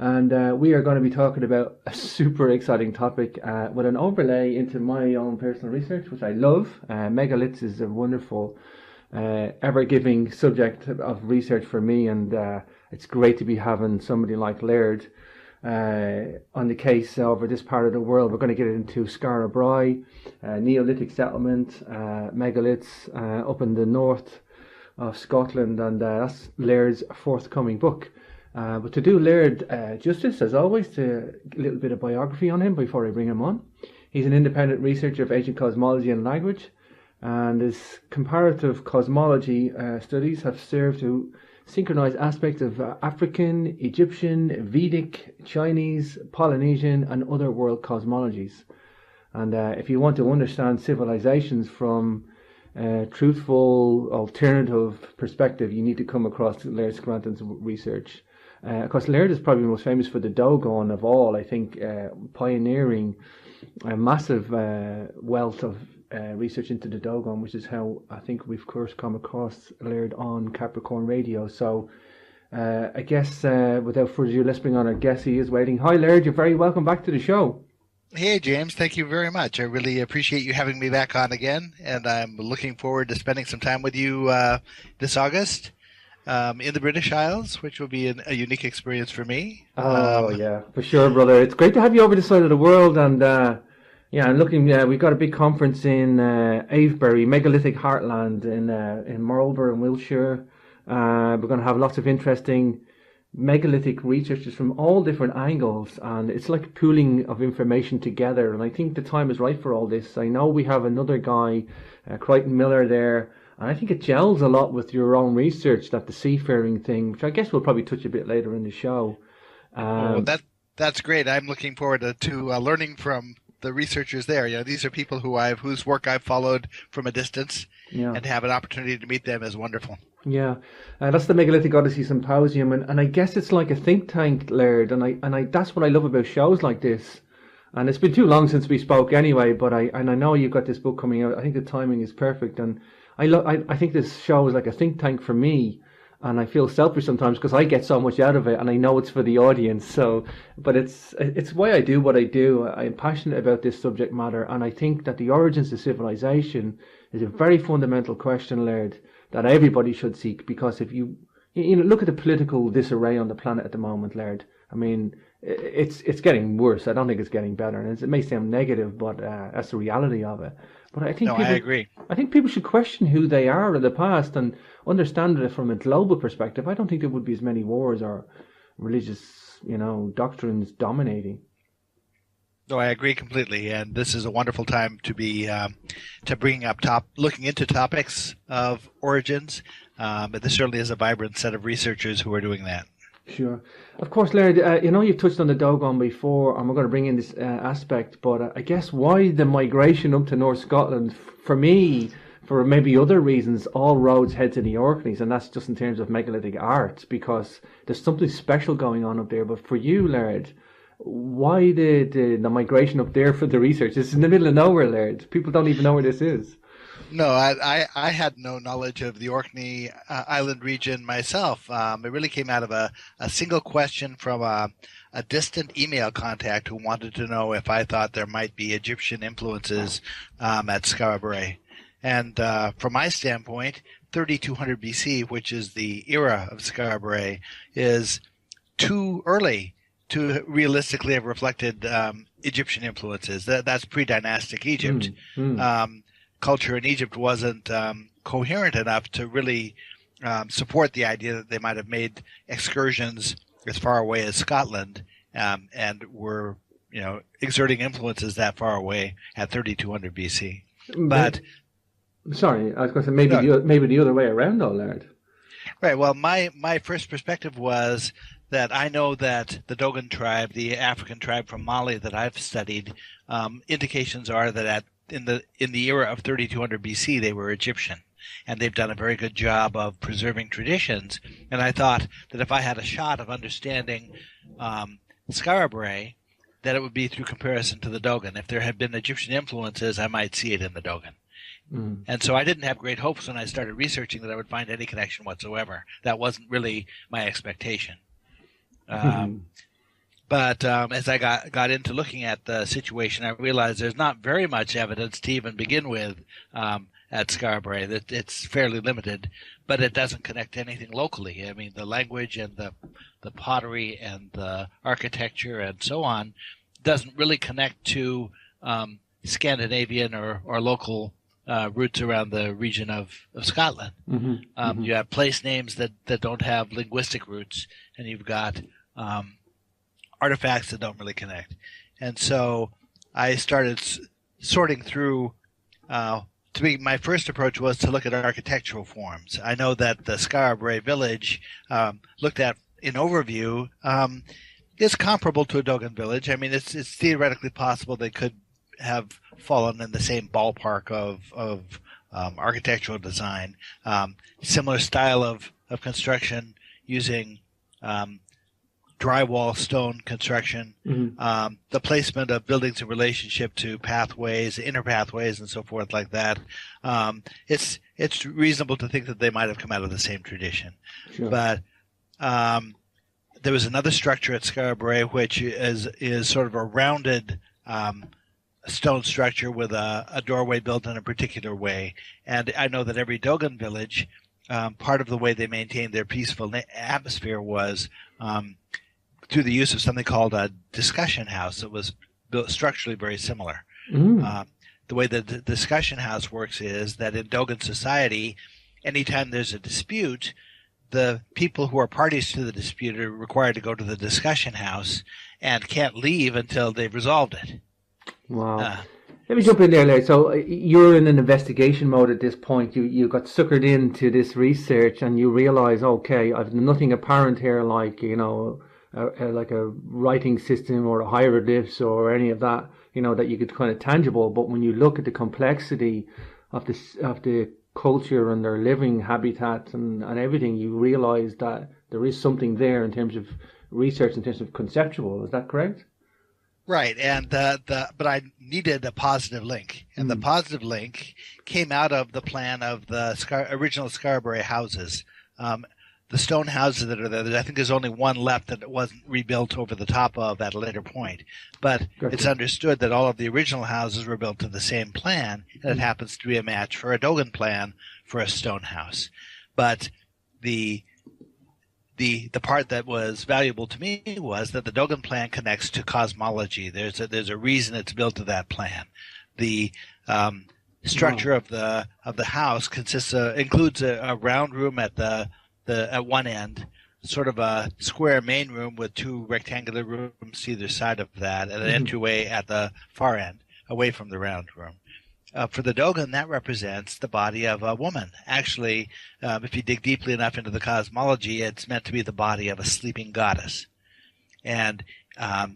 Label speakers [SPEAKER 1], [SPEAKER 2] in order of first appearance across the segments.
[SPEAKER 1] And we are going to be talking about a super exciting topic with an overlay into my own personal research, which I love. Megaliths is a wonderful, ever-giving subject of research for me, and it's great to be having somebody like Laird on the case over this part of the world. We're going to get into Skara Brae, Neolithic settlement, megaliths up in the north of Scotland, and that's Laird's forthcoming book. But to do Laird justice, as always, to a little bit of biography on him before I bring him on. He's an independent researcher of ancient cosmology and language, and his comparative cosmology studies have served to synchronize aspects of African, Egyptian, Vedic, Chinese, Polynesian, and other world cosmologies. And if you want to understand civilizations from truthful, alternative perspective, you need to come across Laird Scranton's research. Of course, Laird is probably most famous for the Dogon of all, I think, pioneering a massive wealth of research into the Dogon, which is how I think we've first come across Laird on Capricorn Radio. So I guess without further ado, let's bring on our guest. He is waiting. Hi, Laird. You're very welcome back to the show.
[SPEAKER 2] Hey, James. Thank you very much. I really appreciate you having me back on again, and I'm looking forward to spending some time with you this August. In the British Isles, which will be a unique experience for me.
[SPEAKER 1] Yeah, for sure, brother. It's great to have you over this side of the world. And I'm looking. We've got a big conference in Avebury, Megalithic Heartland in Marlborough in Wiltshire. We're going to have lots of interesting megalithic researchers from all different angles, and it's like a pooling of information together. And I think the time is right for all this. I know we have another guy, Crichton Miller, there. And I think it gels a lot with your own research, that the seafaring thing, which I guess we'll probably touch a bit later in the show.
[SPEAKER 2] That's great. I'm looking forward to learning from the researchers there. You know, these are people whose work I've followed from a distance, and to have an opportunity to meet them is wonderful.
[SPEAKER 1] Yeah, that's the Megalithic Odyssey Symposium, and I guess it's like a think tank, Laird, and I that's what I love about shows like this. And it's been too long since we spoke anyway, but I know you've got this book coming out. I think the timing is perfect, and I think this show is like a think tank for me, and I feel selfish sometimes because I get so much out of it, and I know it's for the audience. So, but it's why I do what I do. I'm passionate about this subject matter, and I think that the origins of civilization is a very fundamental question, Laird, that everybody should seek. Because if you look at the political disarray on the planet at the moment, Laird, I mean, it's getting worse. I don't think it's getting better, and it may sound negative, but that's the reality of it. But I think
[SPEAKER 2] I agree.
[SPEAKER 1] I think people should question who they are in the past and understand it from a global perspective. I don't think there would be as many wars or religious, doctrines dominating.
[SPEAKER 2] No, I agree completely, and this is a wonderful time to be looking into topics of origins. But there certainly is a vibrant set of researchers who are doing that.
[SPEAKER 1] Sure. Of course, Laird, you've touched on the Dogon before, and we're going to bring in this aspect, but I guess why the migration up to North Scotland, for me, for maybe other reasons, all roads head to the Orkneys, and that's just in terms of megalithic art, because there's something special going on up there. But for you, Laird, why the migration up there for the research? It's in the middle of nowhere, Laird. People don't even know where this is.
[SPEAKER 2] No, I had no knowledge of the Orkney Island region myself. It really came out of a single question from a distant email contact who wanted to know if I thought there might be Egyptian influences at Skara Brae. And from my standpoint, 3200 BC, which is the era of Skara Brae, is too early to realistically have reflected Egyptian influences. That's pre-dynastic Egypt. Culture in Egypt wasn't coherent enough to really support the idea that they might have made excursions as far away as Scotland and were, exerting influences that far away at 3200 BC. But
[SPEAKER 1] sorry, I was going to say maybe the other way around, though, Laird.
[SPEAKER 2] Right. Well, my first perspective was that I know that the Dogon tribe, the African tribe from Mali that I've studied, indications are that in the era of 3200 BC, they were Egyptian, and they've done a very good job of preserving traditions. And I thought that if I had a shot of understanding Skara Brae, that it would be through comparison to the Dogon. If there had been Egyptian influences, I might see it in the Dogon. And so I didn't have great hopes when I started researching that I would find any connection whatsoever. That wasn't really my expectation. But as I got into looking at the situation, I realized there's not very much evidence to even begin with at Skara Brae. That it's fairly limited, but it doesn't connect to anything locally. I mean, the language and the pottery and the architecture and so on doesn't really connect to Scandinavian or local roots around the region of Scotland. You have place names that don't have linguistic roots, and you've got artifacts that don't really connect. And so I started sorting through. My first approach was to look at architectural forms. I know that the Skara Brae village, looked at in overview, is comparable to a Dogon village. I mean, it's theoretically possible they could have fallen in the same ballpark of architectural design. Similar style of construction using drywall stone construction, the placement of buildings in relationship to pathways, inner pathways, and so forth like that. It's reasonable to think that they might have come out of the same tradition. Sure. But there was another structure at Skara Brae which is sort of a rounded stone structure with a doorway built in a particular way. And I know that every Dogon village, part of the way they maintained their peaceful atmosphere was through the use of something called a discussion house that was built structurally very similar. The way the discussion house works is that in Dogon society, anytime there's a dispute, the people who are parties to the dispute are required to go to the discussion house and can't leave until they've resolved it.
[SPEAKER 1] Wow. Let me jump in there, Laird. So you're in an investigation mode at this point. You got suckered into this research and you realize, okay, I've nothing apparent here like, like a writing system or a hieroglyphs or any of that, that you could kind of tangible. But when you look at the complexity of the culture and their living habitat and everything, you realize that there is something there in terms of research, in terms of conceptual. Is that correct?
[SPEAKER 2] Right, and but I needed a positive link, and the positive link came out of the plan of the original Skara Brae houses. The stone houses that are there, I think there's only one left that wasn't rebuilt over the top of at a later point. But Gotcha. It's understood that all of the original houses were built to the same plan, and it happens to be a match for a Dogon plan for a stone house. But the part that was valuable to me was that the Dogon plan connects to cosmology. There's a reason it's built to that plan. The structure of the house includes a round room at at one end, sort of a square main room with two rectangular rooms either side of that, and an entryway at the far end, away from the round room. For the Dogon, that represents the body of a woman. Actually, if you dig deeply enough into the cosmology, it's meant to be the body of a sleeping goddess. And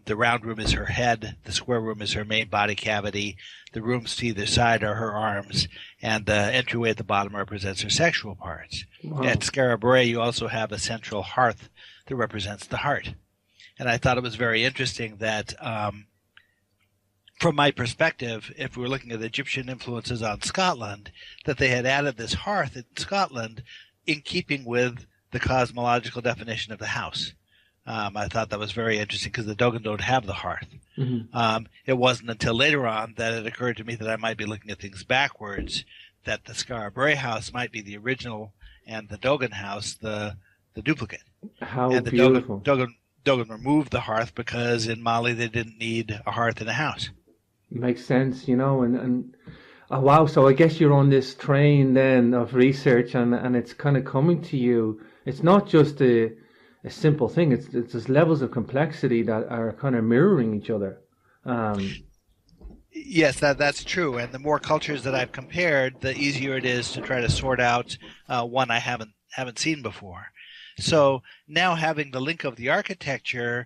[SPEAKER 2] the round room is her head, the square room is her main body cavity, the rooms to either side are her arms, and the entryway at the bottom represents her sexual parts. Wow. At Skara Brae, you also have a central hearth that represents the heart. And I thought it was very interesting that from my perspective, if we were looking at Egyptian influences on Scotland, that they had added this hearth in Scotland in keeping with the cosmological definition of the house. I thought that was very interesting because the Dogon don't have the hearth. It wasn't until later on that it occurred to me that I might be looking at things backwards, that the Skara Brae house might be the original and the Dogon house the duplicate.
[SPEAKER 1] How
[SPEAKER 2] and the
[SPEAKER 1] beautiful.
[SPEAKER 2] Dogon removed the hearth because in Mali they didn't need a hearth in a house.
[SPEAKER 1] Makes sense, and oh, wow. So I guess you're on this train then of research, and it's kind of coming to you. It's not just a simple thing. It's just levels of complexity that are kind of mirroring each other.
[SPEAKER 2] Yes, that's true. And the more cultures that I've compared, the easier it is to try to sort out one I haven't seen before. So now having the link of the architecture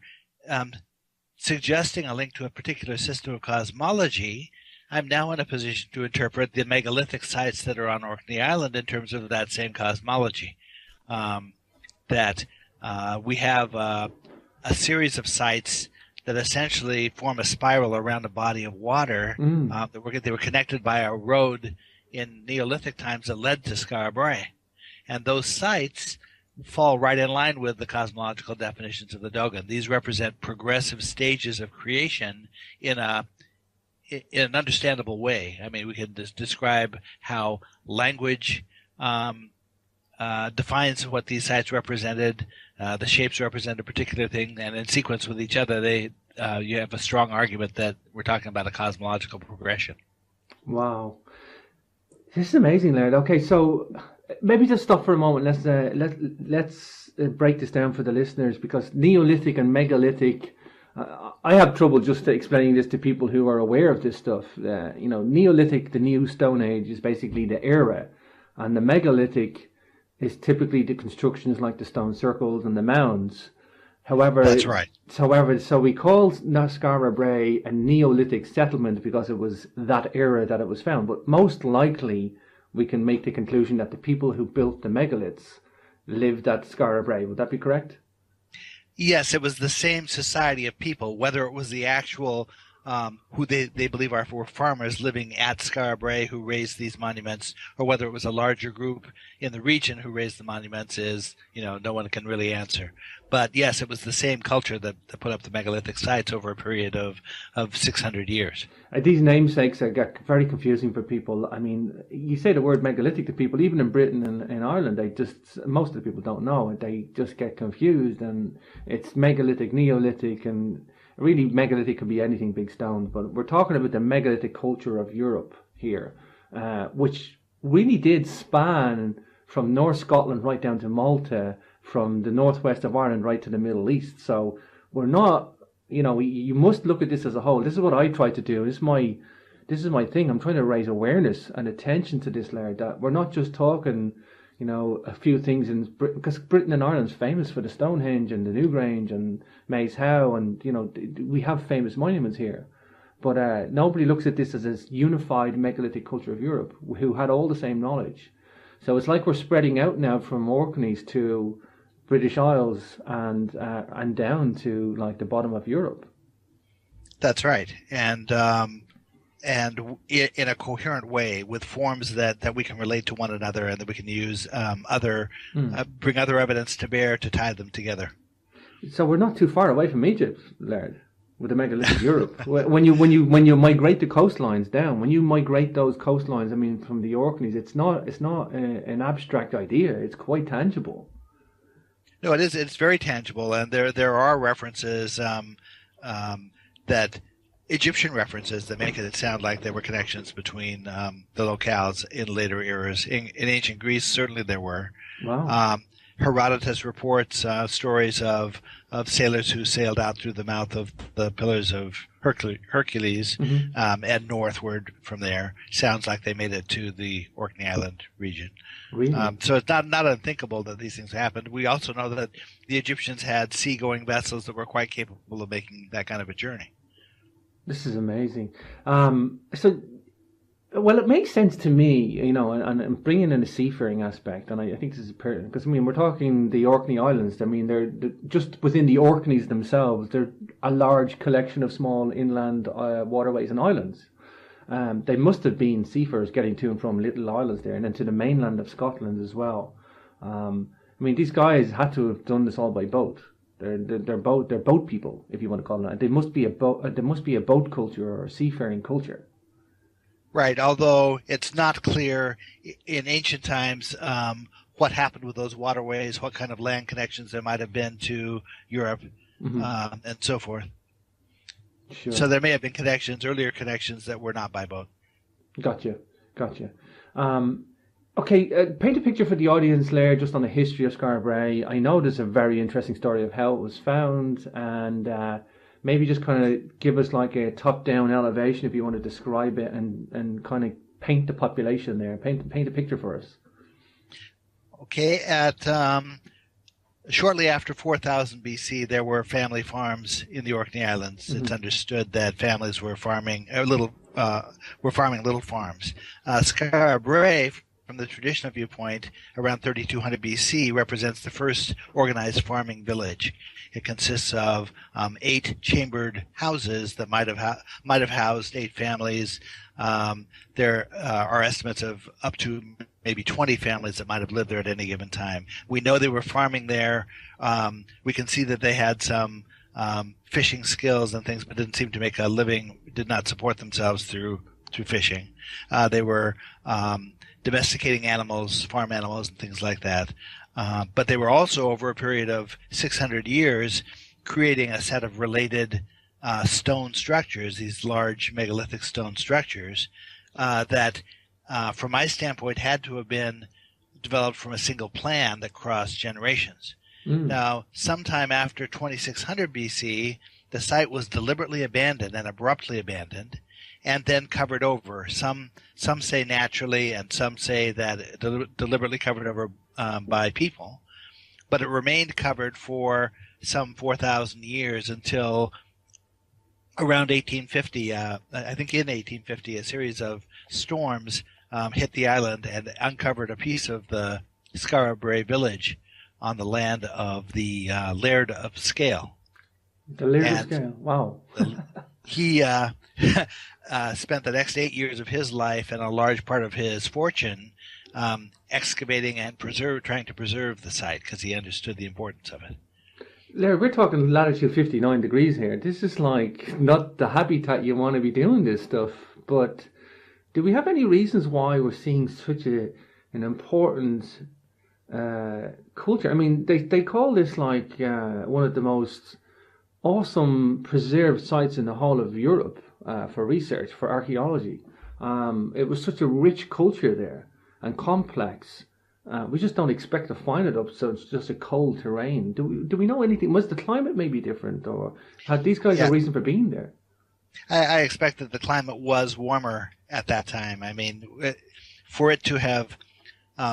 [SPEAKER 2] suggesting a link to a particular system of cosmology, I'm now in a position to interpret the megalithic sites that are on Orkney Island in terms of that same cosmology. We have a series of sites that essentially form a spiral around a body of water. They were connected by a road in Neolithic times that led to Skara Brae. And those sites fall right in line with the cosmological definitions of the Dogon. These represent progressive stages of creation in an understandable way. I mean, we can describe how language defines what these sites represented. The shapes represent a particular thing, and in sequence with each other, you have a strong argument that we're talking about a cosmological progression.
[SPEAKER 1] Wow, this is amazing, Laird. Okay, so maybe just stop for a moment. Let's break this down for the listeners, because Neolithic and megalithic. I have trouble just explaining this to people who are aware of this stuff. Neolithic, the new Stone Age, is basically the era, and the megalithic is typically the constructions like the stone circles and the mounds. However,
[SPEAKER 2] that's right.
[SPEAKER 1] So we called Skara Brae a Neolithic settlement because it was that era that it was found. But most likely, we can make the conclusion that the people who built the megaliths lived at Skara Brae. Would that be correct?
[SPEAKER 2] Yes, it was the same society of people, whether it was the actual who they believe were farmers living at Skara Brae who raised these monuments, or whether it was a larger group in the region who raised the monuments is, no one can really answer. But yes, it was the same culture that put up the megalithic sites over a period of 600 years.
[SPEAKER 1] These namesakes get very confusing for people. I mean, you say the word megalithic to people, even in Britain and in Ireland, most of the people don't know it. They just get confused, and it's megalithic, Neolithic, and really megalithic could be anything big stones. But we're talking about the megalithic culture of Europe here, which really did span from North Scotland right down to Malta, from the northwest of Ireland right to the Middle East. So we're not, you must look at this as a whole. This is what I try to do. This is my thing. I'm trying to raise awareness and attention to this, Laird, that we're not just talking, a few things in Britain, because Britain and Ireland's famous for the Stonehenge and the Newgrange and Maze Howe, and we have famous monuments here. But nobody looks at this as a unified megalithic culture of Europe who had all the same knowledge. So it's like we're spreading out now from Orkneys to British Isles and down to like the bottom of Europe.
[SPEAKER 2] That's right, and in a coherent way with forms that we can relate to one another, and that we can use bring other evidence to bear to tie them together.
[SPEAKER 1] So we're not too far away from Egypt, Laird, with the megalithic Europe. When you migrate the coastlines down, when you migrate those coastlines, I mean, from the Orkneys, it's not an abstract idea. It's quite tangible.
[SPEAKER 2] No, it is. It's very tangible, and there are references that Egyptian references that make it sound like there were connections between the locales in later eras. In ancient Greece, certainly there were.
[SPEAKER 1] Wow.
[SPEAKER 2] Herodotus reports stories of sailors who sailed out through the mouth of the Pillars of Hercules and northward from there. Sounds like they made it to the Orkney Island region.
[SPEAKER 1] Really?
[SPEAKER 2] So it's not unthinkable that these things happened. We also know that the Egyptians had seagoing vessels that were quite capable of making that kind of a journey.
[SPEAKER 1] This is amazing. Well, it makes sense to me, and bringing in a seafaring aspect, and I think this is pertinent, because, we're talking the Orkney Islands. They're just within the Orkneys themselves, they're a large collection of small inland waterways and islands. They must have been seafarers getting to and from little islands there, and then to the mainland of Scotland as well. These guys had to have done this all by boat. They're boat people, if you want to call them that. There must be a boat culture or a seafaring culture.
[SPEAKER 2] Right, although it's not clear in ancient times what happened with those waterways, what kind of land connections there might have been to Europe, and so forth.
[SPEAKER 1] Sure.
[SPEAKER 2] So there may have been earlier connections that were not by boat.
[SPEAKER 1] Gotcha. Okay, paint a picture for the audience, Laird, just on the history of Skara Brae. I know there's a very interesting story of how it was found, and maybe just kind of give us like a top-down elevation if you want to describe it, and kind of paint the population there. Paint a picture for us.
[SPEAKER 2] Okay, shortly after 4000 BC, there were family farms in the Orkney Islands. It's understood that families were farming little farms. Skara Brae, from the traditional viewpoint, around 3200 BC, represents the first organized farming village. It consists of 8 chambered houses that might have housed 8 families. There are estimates of up to maybe 20 families that might have lived there at any given time. We know they were farming there. We can see that they had some fishing skills and things, but didn't seem to make a living, did not support themselves through fishing. They were domesticating animals, farm animals, and things like that. But they were also, over a period of 600 years, creating a set of related stone structures, these large megalithic stone structures, that, from my standpoint, had to have been developed from a single plan that crossed generations. Now, sometime after 2600 BC, the site was deliberately abandoned and abruptly abandoned, and then covered over. Some say naturally, and some say that deliberately covered over by people. But it remained covered for some 4,000 years until around 1850. I think in 1850, a series of storms hit the island and uncovered a piece of the Skara Brae village on the land of the Laird of Scale.
[SPEAKER 1] The Laird of Scale, wow.
[SPEAKER 2] He spent the next 8 years of his life and a large part of his fortune excavating and trying to preserve the site, because he understood the importance of it.
[SPEAKER 1] Laird, we're talking latitude 59 degrees here. This is like not the habitat you want to be doing this stuff. But do we have any reasons why we're seeing such an important culture? I mean, they call this like one of the most awesome preserved sites in the whole of Europe for research, for archaeology. It was such a rich culture there and complex. We just don't expect to find it up, so it's just a cold terrain. Do we know anything? Was the climate maybe different, or had these guys a reason for being there?
[SPEAKER 2] I expect that the climate was warmer at that time. I mean, for it to have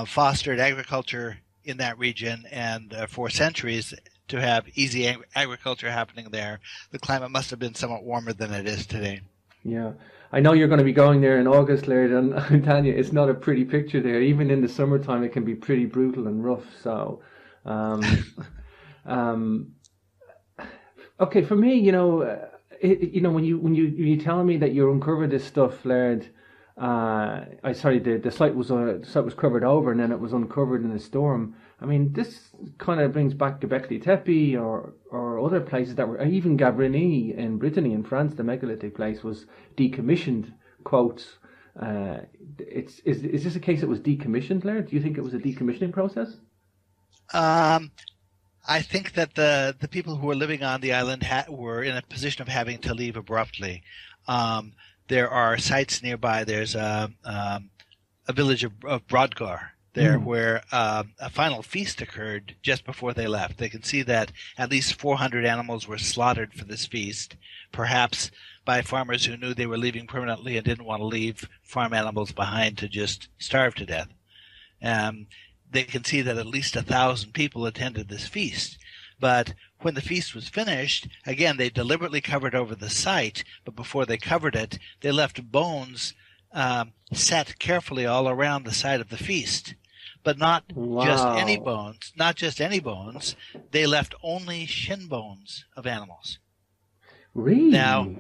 [SPEAKER 2] fostered agriculture in that region, and for centuries to have easy agriculture happening there, the climate must have been somewhat warmer than it is today.
[SPEAKER 1] Yeah. I know you're going to be going there in August, Laird, and I'm telling you, it's not a pretty picture there. Even in the summertime, it can be pretty brutal and rough. So, okay, for me, when you telling me that you uncovered this stuff, Laird, the site was covered over and then it was uncovered in a storm. I mean, this kind of brings back Göbekli Tepe or other places that were, even Gavrigny in Brittany, in France, the megalithic place was decommissioned, quotes. Is this a case that was decommissioned, Laird? Do you think it was a decommissioning process?
[SPEAKER 2] I think that the people who were living on the island were in a position of having to leave abruptly. There are sites nearby. There's a village of Brodgar there where a final feast occurred just before they left. They can see that at least 400 animals were slaughtered for this feast, perhaps by farmers who knew they were leaving permanently and didn't want to leave farm animals behind to just starve to death. They can see that at least 1,000 people attended this feast. But when the feast was finished, again, they deliberately covered over the site, but before they covered it, they left bones set carefully all around the site of the feast. But not just any bones. They left only shin bones of animals.
[SPEAKER 1] Really?
[SPEAKER 2] Now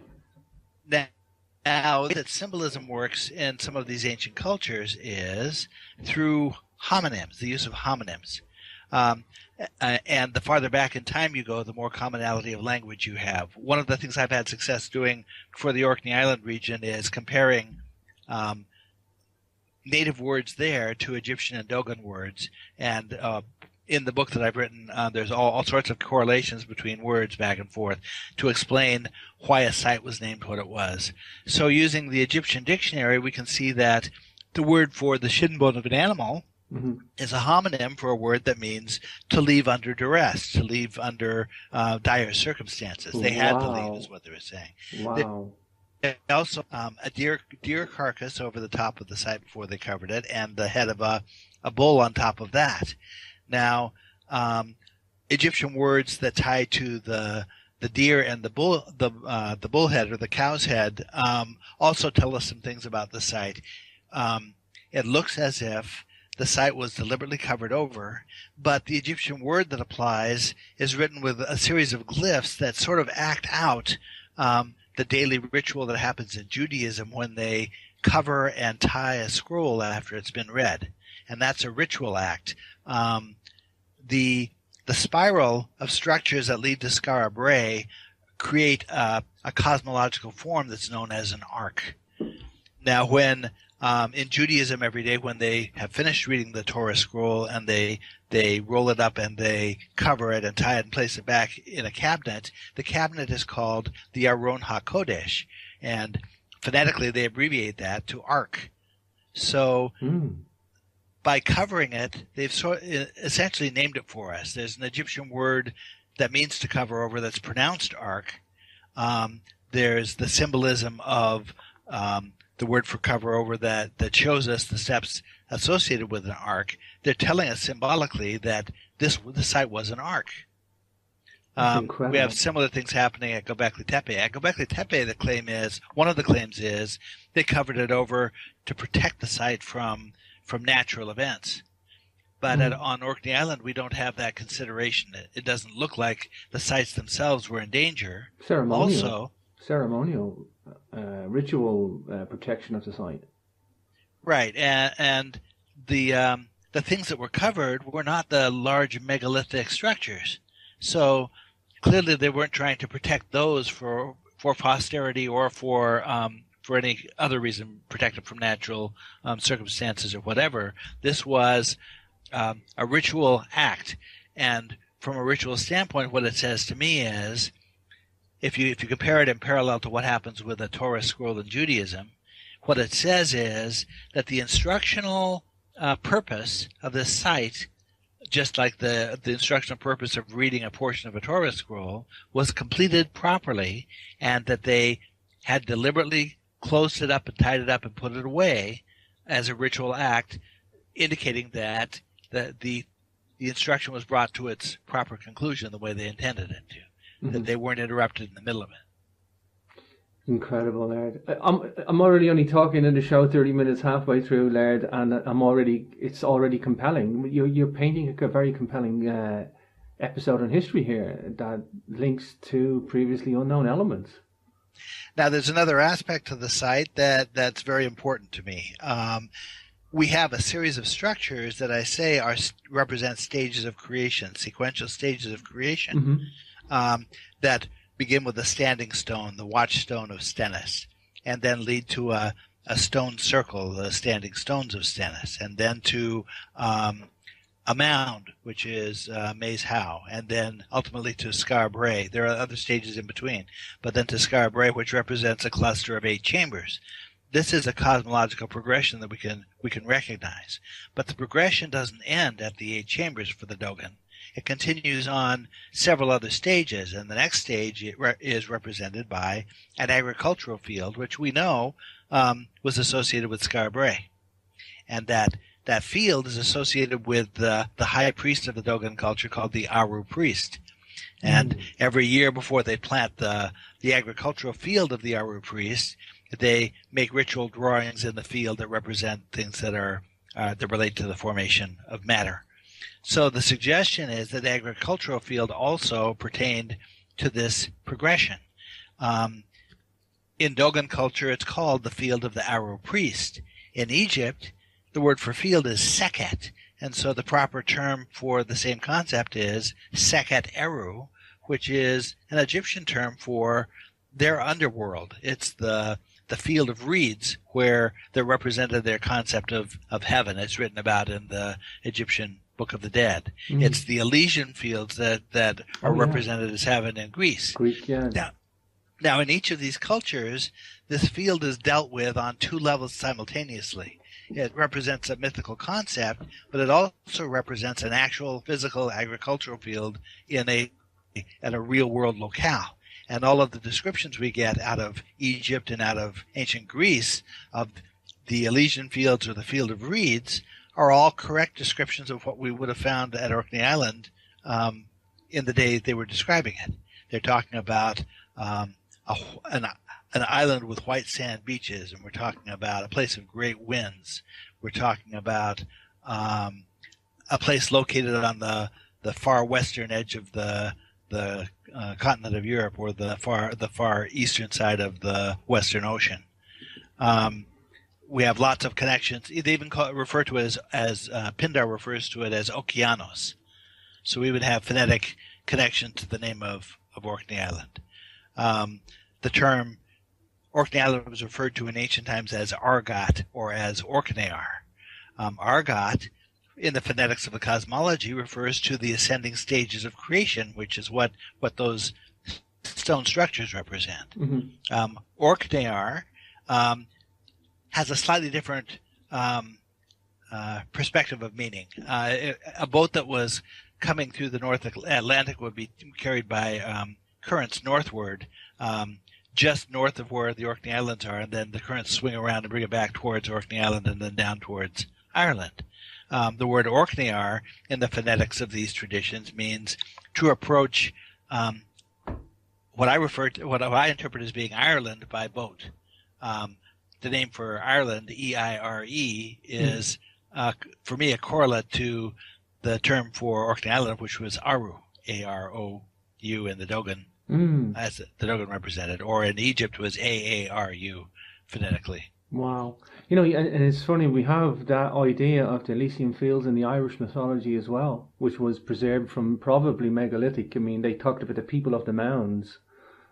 [SPEAKER 2] that symbolism works in some of these ancient cultures is through homonyms, the use of homonyms. And the farther back in time you go, the more commonality of language you have. One of the things I've had success doing for the Orkney Island region is comparing native words there to Egyptian and Dogon words. And in the book that I've written, there's all sorts of correlations between words back and forth to explain why a site was named what it was. So using the Egyptian dictionary, we can see that the word for the shin bone of an animal is a homonym for a word that means to leave under duress, to leave under dire circumstances. They had to leave, is what they were saying.
[SPEAKER 1] Wow.
[SPEAKER 2] Also, a deer carcass over the top of the site before they covered it, and the head of a bull on top of that. Now, Egyptian words that tie to the deer and the bull head or the cow's head also tell us some things about the site. It looks as if the site was deliberately covered over, but the Egyptian word that applies is written with a series of glyphs that sort of act out the daily ritual that happens in Judaism when they cover and tie a scroll after it's been read. and that's a ritual act. The spiral of structures that lead to Skara Brae create a cosmological form that's known as an arc. Now, when in Judaism every day, when they have finished reading the Torah scroll and they roll it up and they cover it and tie it and place it back in a cabinet, the cabinet is called the Aron HaKodesh, and phonetically they abbreviate that to ark. So by covering it, they've essentially named it for us. There's an Egyptian word that means to cover over that's pronounced ark. There's the symbolism of the word for cover over that shows us the steps associated with an ark. They're telling us symbolically that the site was an ark. We have similar things happening at Göbekli Tepe. At Göbekli Tepe, one of the claims is they covered it over to protect the site from natural events. But on Orkney Island, we don't have that consideration. It doesn't look like the sites themselves were in danger.
[SPEAKER 1] Ceremonial ritual protection of the site.
[SPEAKER 2] Right, and the things that were covered were not the large megalithic structures. So clearly they weren't trying to protect those for posterity or for any other reason, protect it from natural circumstances or whatever. This was a ritual act, and from a ritual standpoint, what it says to me is, if you compare it in parallel to what happens with a Torah scroll in Judaism, what it says is that the instructional purpose of this site, just like the instructional purpose of reading a portion of a Torah scroll, was completed properly, and that they had deliberately closed it up and tied it up and put it away as a ritual act, indicating that the instruction was brought to its proper conclusion the way they intended it to. That they weren't interrupted in the middle of it.
[SPEAKER 1] Incredible, Laird. I'm already only talking in the show 30 minutes halfway through, Laird, and it's already compelling. You're painting a very compelling episode in history here that links to previously unknown elements.
[SPEAKER 2] Now, there's another aspect to the site that's very important to me. We have a series of structures that I say represent stages of creation, sequential stages of creation. That begin with a standing stone, the watchstone of Stennis, and then lead to a stone circle, the standing stones of Stennis, and then to a mound, which is Maze Howe, and then ultimately to Skara Brae. There are other stages in between, but then to Skara Brae, which represents a cluster of 8 chambers. This is a cosmological progression that we can recognize, but the progression doesn't end at the 8 chambers for the Dogon. It continues on several other stages, and the next stage is represented by an agricultural field, which we know was associated with Skara Brae, and that field is associated with the high priest of the Dogon culture called the Aru priest. And every year before they plant the agricultural field of the Aru priest, they make ritual drawings in the field that represent things that relate to the formation of matter. So the suggestion is that the agricultural field also pertained to this progression. In Dogon culture, it's called the field of the Aru priest. In Egypt, the word for field is seket, and so the proper term for the same concept is seket eru, which is an Egyptian term for their underworld. It's the field of reeds where they represented their concept of heaven. It's written about in the Egyptian Book of the Dead. It's the Elysian fields that are represented as heaven in Greece. Now, in each of these cultures, this field is dealt with on 2 levels simultaneously. It represents a mythical concept, but it also represents an actual physical agricultural field in a real-world locale. And all of the descriptions we get out of Egypt and out of ancient Greece of the Elysian fields or the field of reeds are all correct descriptions of what we would have found at Orkney Island in the day they were describing it. They're talking about an island with white sand beaches, and we're talking about a place of great winds. We're talking about a place located on the far western edge of the continent of Europe, or the far eastern side of the Western Ocean. we have lots of connections. They even refer to it as Pindar refers to it as Okeanos. So we would have phonetic connection to the name of Orkney Island. The term Orkney Island was referred to in ancient times as Argot or as Orkneyar. Argot, in the phonetics of the cosmology, refers to the ascending stages of creation, which is what those stone structures represent.
[SPEAKER 1] Mm-hmm.
[SPEAKER 2] Orkneyar has a slightly different perspective of meaning. A boat that was coming through the North Atlantic would be carried by currents northward, just north of where the Orkney Islands are, and then the currents swing around and bring it back towards Orkney Island and then down towards Ireland. The word Orkneyar in the phonetics of these traditions means to approach what I interpret as being Ireland by boat. The name for Ireland, E-I-R-E, is for me a correlate to the term for Orkney Island, which was Aru, A-R-O-U in the Dogon, as the Dogon represented, or in Egypt was A-A-R-U phonetically.
[SPEAKER 1] Wow. And it's funny, we have that idea of the Elysian Fields in the Irish mythology as well, which was preserved from probably megalithic. I mean, they talked about the people of the mounds,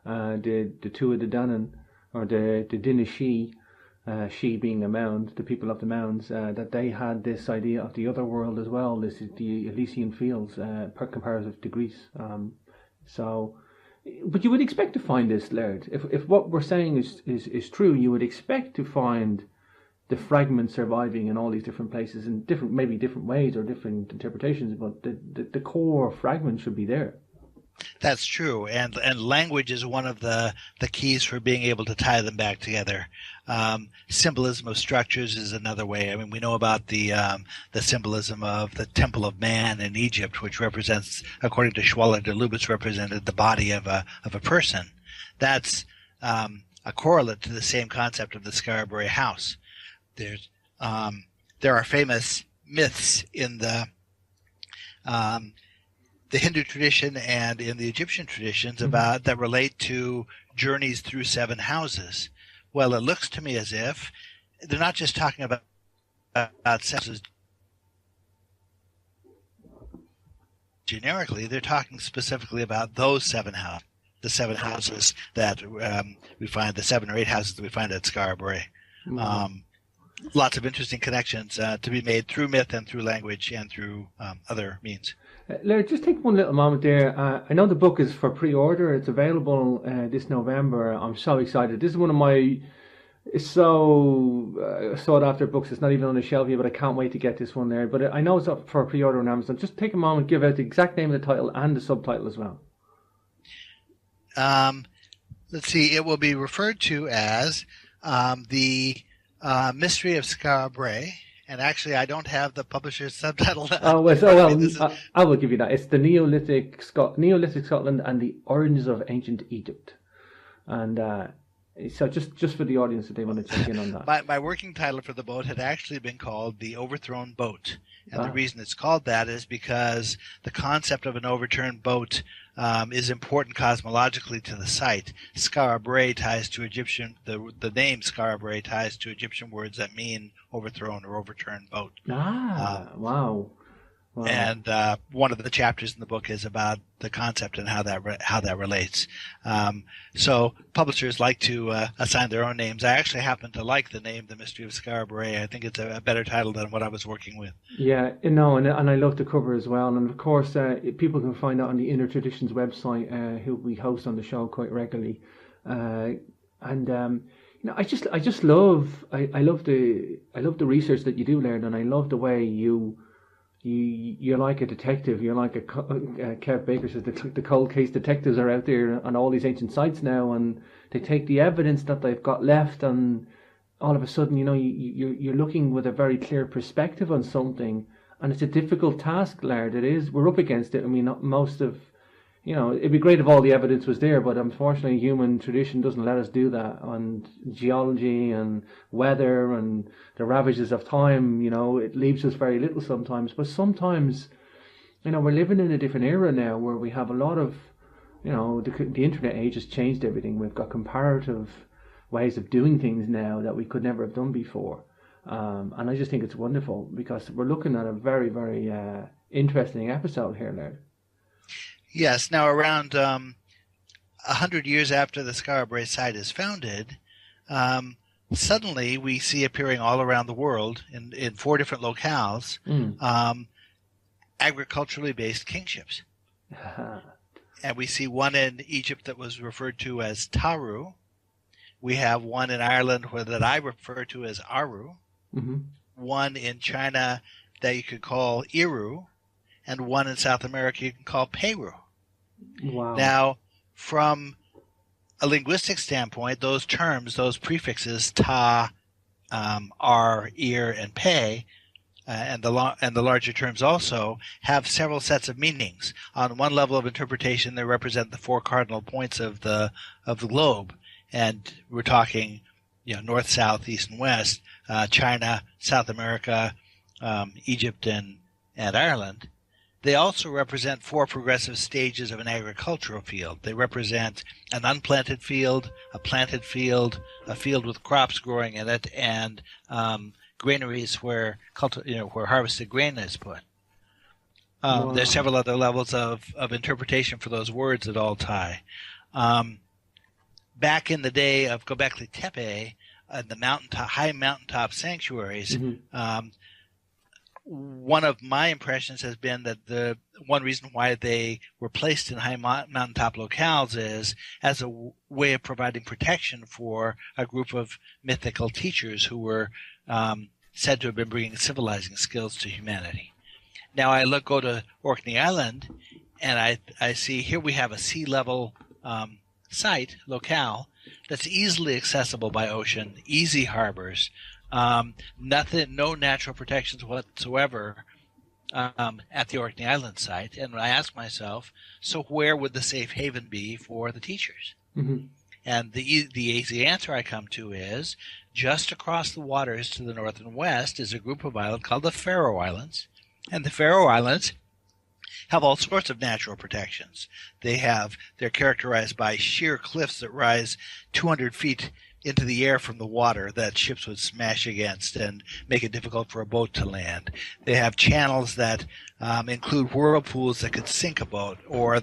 [SPEAKER 1] the Tuatha De Danann, or the Dinashe, she being a mound, the people of the mounds, that they had this idea of the other world as well. This is the Elysian Fields, comparative to Greece. But you would expect to find this, Laird. If what we're saying is true, you would expect to find the fragments surviving in all these different places in maybe different ways or different interpretations, but the core fragment should be there.
[SPEAKER 2] That's true, and language is one of the keys for being able to tie them back together. Symbolism of structures is another way. I mean, we know about the symbolism of the Temple of Man in Egypt, which represents, according to Schwaller de Lubitz, represented the body of a person. That's a correlate to the same concept of the Skara Brae house. There are famous myths in the Hindu tradition and in the Egyptian traditions about that relate to journeys through 7 houses. Well, it looks to me as if they're not just talking about houses generically, they're talking specifically about those 7 houses, the 7 houses that we find, the 7 or 8 houses that we find at Skara Brae. Lots of interesting connections to be made through myth and through language and through other means.
[SPEAKER 1] Laird, just take one little moment there. I know the book is for pre-order. It's available this November. I'm so excited. This is one of my sought-after books. It's not even on the shelf yet, but I can't wait to get this one there. But I know it's up for pre-order on Amazon. Just take a moment, give out the exact name of the title and the subtitle as well.
[SPEAKER 2] Let's see. It will be referred to as the Mystery of Skara Brae. And actually, I don't have the publisher's subtitle.
[SPEAKER 1] I will give you that. It's the Neolithic Scotland and the Origins of Ancient Egypt. And so just for the audience, if they want to check in on that.
[SPEAKER 2] My working title for the boat had actually been called The Overthrown Boat. And the reason it's called that is because the concept of an overturned boat is important cosmologically to the site. Skara Brae ties to Egyptian, the name Skara Brae ties to Egyptian words that mean overthrown or overturned boat.
[SPEAKER 1] Wow.
[SPEAKER 2] And one of the chapters in the book is about the concept and how that relates. So publishers like to assign their own names. I actually happen to like the name The Mystery of Skara Brae. I think it's a better title than what I was working with.
[SPEAKER 1] Yeah, no, and I love the cover as well. And of course, people can find that on the Inner Traditions website, who we host on the show quite regularly. I love the research that you do, Laird, and I love the way you're like a detective. You're like Kev Baker says, the cold case detectives are out there on all these ancient sites now, and they take the evidence that they've got left, and all of a sudden, you're looking with a very clear perspective on something, and it's a difficult task, Laird. It is. We're up against it. I mean, most of, it'd be great if all the evidence was there, but unfortunately human tradition doesn't let us do that. And geology and weather and the ravages of time, it leaves us very little sometimes. But sometimes, we're living in a different era now where we have a lot of, the internet age has changed everything. We've got comparative ways of doing things now that we could never have done before. And I just think it's wonderful because we're looking at a very, very interesting episode here, Laird.
[SPEAKER 2] Yes. Now, around 100 years after the Skara Brae site is founded, suddenly we see appearing all around the world in 4 different locales agriculturally based kingships. And we see one in Egypt that was referred to as Taru. We have one in Ireland that I refer to as Aru. Mm-hmm. One in China that you could call Iru. And one in South America you can call Peru.
[SPEAKER 1] Wow.
[SPEAKER 2] Now, from a linguistic standpoint, those terms, those prefixes, ta, ar, ir, and pe, and the larger terms also have several sets of meanings. On one level of interpretation, they represent the 4 cardinal points of the globe, and we're talking, north, south, east, and west, China, South America, Egypt, and Ireland. They also represent 4 progressive stages of an agricultural field. They represent an unplanted field, a planted field, a field with crops growing in it, and granaries where harvested grain is put.
[SPEAKER 1] Wow.
[SPEAKER 2] There's several other levels of interpretation for those words that all tie. Back in the day of Göbekli Tepe, the high mountaintop sanctuaries, mm-hmm. One of my impressions has been that the one reason why they were placed in high mountaintop locales is as a way of providing protection for a group of mythical teachers who were said to have been bringing civilizing skills to humanity. Now I go to Orkney Island, and I see here we have a sea level site, locale, that's easily accessible by ocean, easy harbors, no natural protections whatsoever at the Orkney Island site. And I ask myself, so where would the safe haven be for the teachers? Mm-hmm. And the easy answer I come to is just across the waters to the north and west is a group of islands called the Faroe Islands. And the Faroe Islands have all sorts of natural protections. They're characterized by sheer cliffs that rise 200 feet into the air from the water that ships would smash against and make it difficult for a boat to land. They have channels that include whirlpools that could sink a boat, or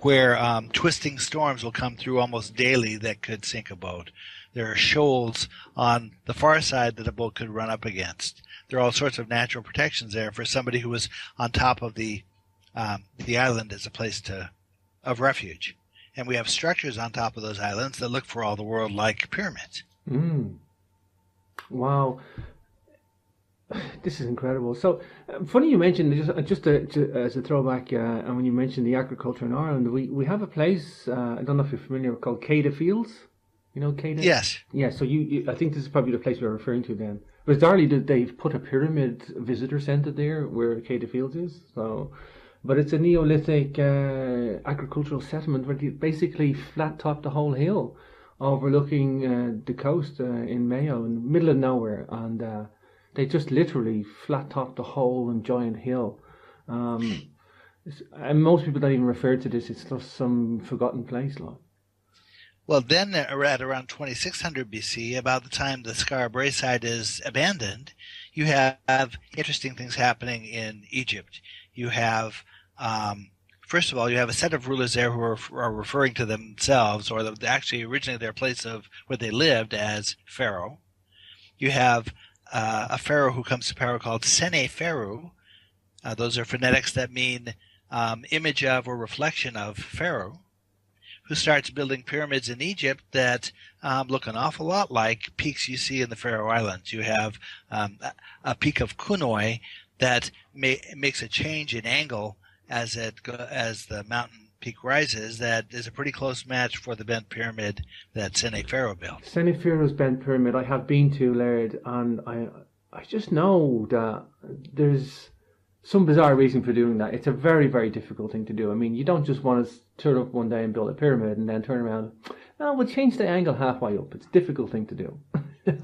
[SPEAKER 2] where twisting storms will come through almost daily that could sink a boat. There are shoals on the far side that a boat could run up against. There are all sorts of natural protections there for somebody who was on top of the island as a place of refuge. And we have structures on top of those islands that look for all the world like pyramids.
[SPEAKER 1] Mm. Wow. This is incredible. So, funny you mentioned, just as a throwback, and when you mentioned the agriculture in Ireland, we have a place, I don't know if you're familiar, called Cada Fields. You know Cada?
[SPEAKER 2] Yes.
[SPEAKER 1] Yeah, so I think this is probably the place we're referring to then. Bizarrely, they've put a pyramid visitor centre there where Cada Fields is. So... But it's a Neolithic agricultural settlement where they basically flat-topped the whole hill overlooking the coast in Mayo, in the middle of nowhere. And they just literally flat-topped the whole giant hill. And most people don't even refer to this. It's just some forgotten place.
[SPEAKER 2] Well, then at around 2600 BC, about the time the Skara Brae site is abandoned, you have interesting things happening in Egypt. You have, first of all, you have a set of rulers there who are referring to themselves, or actually originally their place of where they lived, as pharaoh. You have a pharaoh who comes to power called Sene-Pharaoh. Those are phonetics that mean image of or reflection of pharaoh, who starts building pyramids in Egypt that look an awful lot like peaks you see in the Faroe Islands. You have a peak of Kunoi that makes a change in angle as the mountain peak rises. That is a pretty close match for the bent pyramid that Sene-Pharaoh built.
[SPEAKER 1] Sene-Pharaoh's bent pyramid I have been to, Laird, and I just know that there's some bizarre reason for doing that. It's a very, very difficult thing to do. I mean, you don't just want to turn up one day and build a pyramid and then turn around. No, we'll change the angle halfway up. It's a difficult thing to do.